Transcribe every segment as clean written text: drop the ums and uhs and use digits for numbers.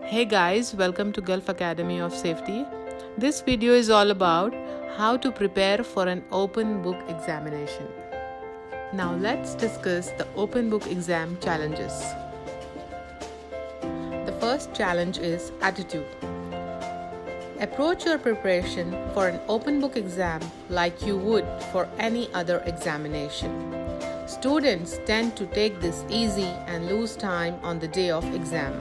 Hey guys, welcome to Gulf Academy of Safety. This video is all about how to prepare for an open book examination. Now let's discuss the open book exam challenges. The first challenge is attitude. Approach your preparation for an open book exam like you would for any other examination. Students tend to take this easy and lose time on the day of exam.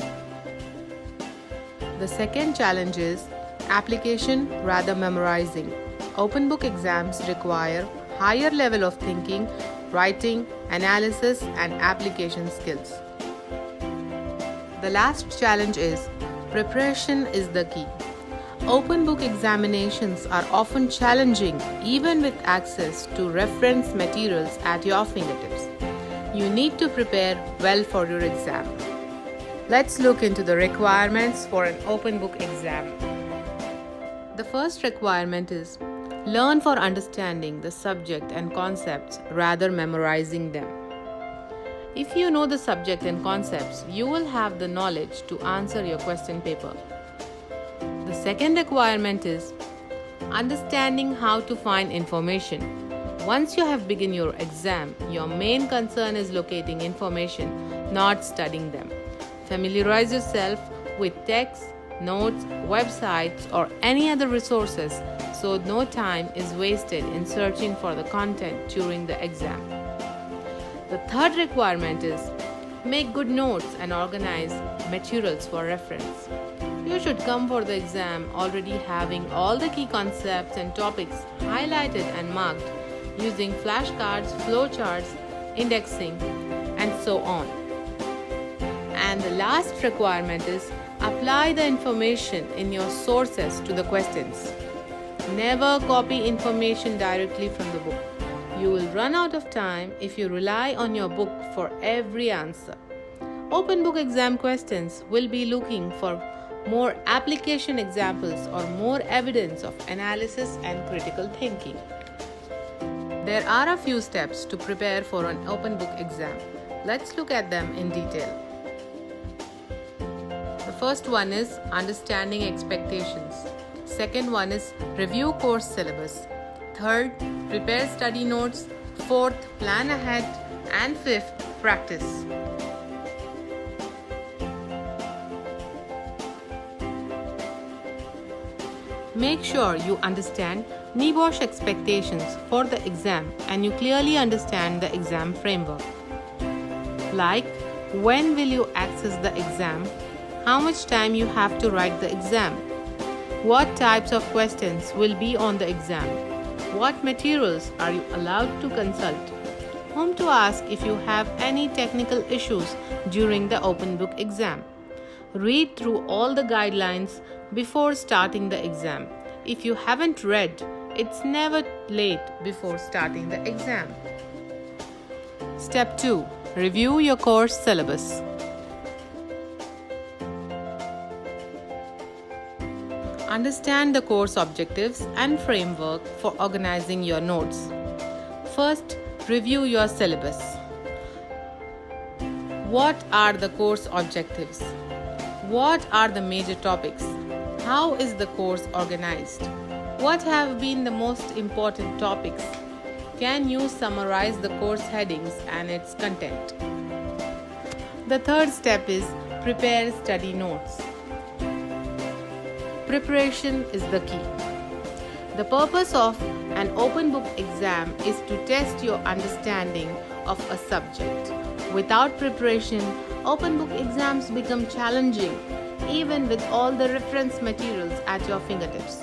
The second challenge is application rather memorizing. Open book exams require higher level of thinking, writing, analysis, and application skills. The last challenge is preparation is the key. Open book examinations are often challenging even with access to reference materials at your fingertips. You need to prepare well for your exam. Let's look into the requirements for an open book exam. The first requirement is learn for understanding the subject and concepts rather memorizing them. If you know the subject and concepts, you will have the knowledge to answer your question paper. The second requirement is understanding how to find information. Once you have begun your exam, your main concern is locating information, not studying them. Familiarize yourself with texts, notes, websites, or any other resources so no time is wasted in searching for the content during the exam. The third requirement is make good notes and organize materials for reference. You should come for the exam already having all the key concepts and topics highlighted and marked using flashcards, flowcharts, indexing, and so on. And the last requirement is apply the information in your sources to the questions. Never copy information directly from the book. You will run out of time if you rely on your book for every answer. Open book exam questions will be looking for more application examples or more evidence of analysis and critical thinking. There are a few steps to prepare for an open book exam. Let's look at them in detail. The first one is understanding expectations. Second one is review course syllabus. Third, prepare study notes. Fourth, plan ahead. And fifth, practice. Make sure you understand NEBOSH expectations for the exam and you clearly understand the exam framework. Like, when will you access the exam? How much time you have to write the exam? What types of questions will be on the exam? What materials are you allowed to consult? Whom to ask if you have any technical issues during the open book exam? Read through all the guidelines before starting the exam. If you haven't read, it's never late before starting the exam. Step 2. Review your course syllabus. Understand the course objectives and framework for organizing your notes. First, review your syllabus. What are the course objectives? What are the major topics? How is the course organized? What have been the most important topics? Can you summarize the course headings and its content? The third step is prepare study notes. Preparation is the key. The purpose of an open book exam is to test your understanding of a subject. Without preparation, open book exams become challenging even with all the reference materials at your fingertips.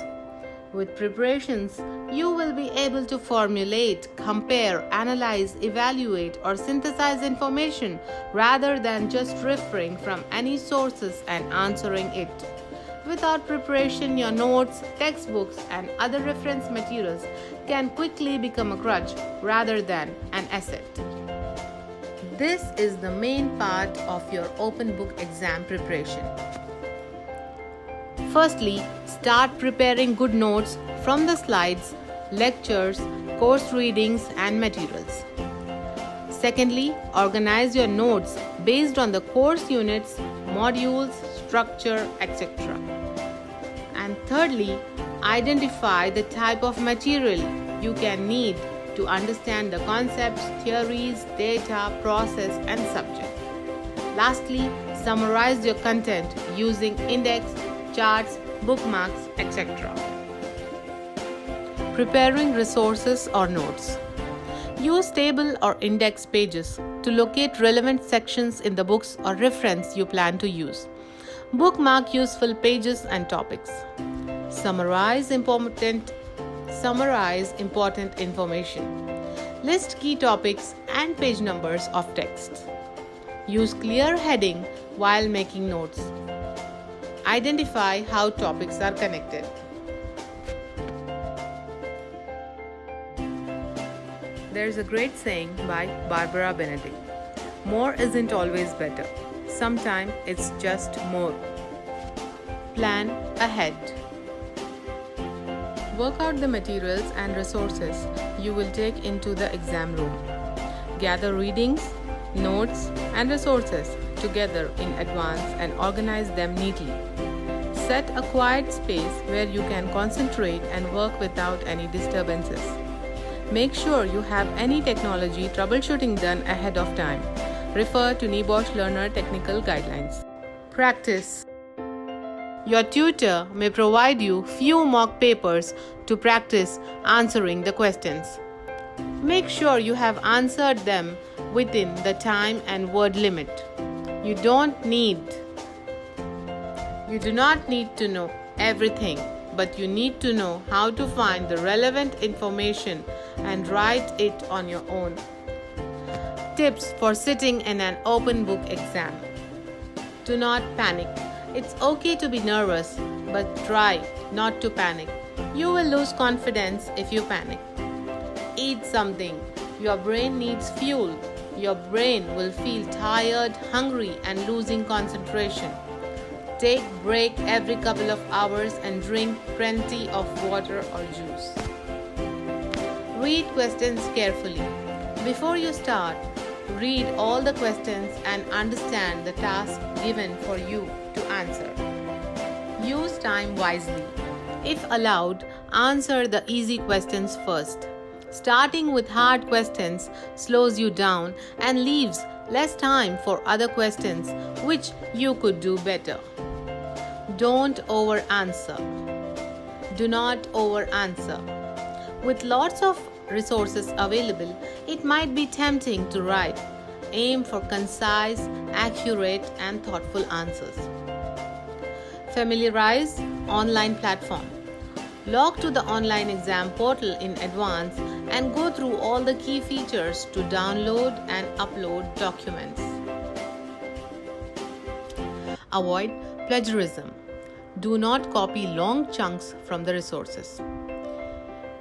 With preparations, you will be able to formulate, compare, analyze, evaluate, or synthesize information rather than just referring from any sources and answering it. Without preparation, your notes, textbooks, and other reference materials can quickly become a crutch rather than an asset. This is the main part of your open book exam preparation. Firstly, start preparing good notes from the slides, lectures, course readings, and materials. Secondly, organize your notes based on the course units modules, structure, etc. And thirdly, identify the type of material you can need to understand the concepts, theories, data, process, and subject. Lastly, summarize your content using index, charts, bookmarks, etc. Preparing resources or notes. Use table or index pages to locate relevant sections in the books or reference you plan to use. Bookmark useful pages and topics. Summarize important information. List key topics and page numbers of text. Use clear heading while making notes. Identify how topics are connected. There's a great saying by Barbara Benedict. More isn't always better. Sometimes it's just more. Plan ahead. Work out the materials and resources you will take into the exam room. Gather readings, notes, and resources together in advance and organize them neatly. Set a quiet space where you can concentrate and work without any disturbances. Make sure you have any technology troubleshooting done ahead of time. Refer to NEBOSH Learner Technical Guidelines. Practice. Your tutor may provide you few mock papers to practice answering the questions. Make sure you have answered them within the time and word limit. You do not need to know everything, but you need to know how to find the relevant information and write it on your own. Tips for sitting in an open book exam. Do not panic. It's okay to be nervous, but try not to panic. You will lose confidence if you panic. Eat something. Your brain needs fuel. Your brain will feel tired, hungry, and losing concentration. Take break every couple of hours and drink plenty of water or juice. Read questions carefully. Before you start, read all the questions and understand the task given for you to answer. Use time wisely. If allowed, answer the easy questions first. Starting with hard questions slows you down and leaves less time for other questions which you could do better. Don't over-answer. Do not over-answer. With lots of resources available, it might be tempting to write. Aim for concise, accurate, and thoughtful answers. Familiarize online platform. Log to the online exam portal in advance and go through all the key features to download and upload documents. Avoid plagiarism. Do not copy long chunks from the resources.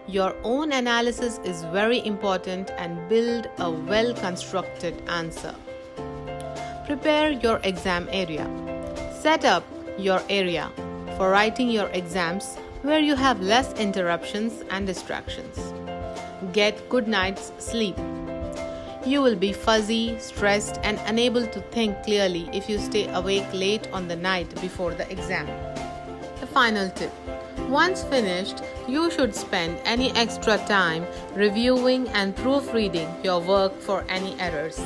Your own analysis is very important and build a well-constructed answer. Prepare your exam area. Set up your area for writing your exams where you have less interruptions and distractions. Get good night's sleep. You will be fuzzy, stressed, and unable to think clearly if you stay awake late on the night before the exam. The final tip. Once finished, you should spend any extra time reviewing and proofreading your work for any errors.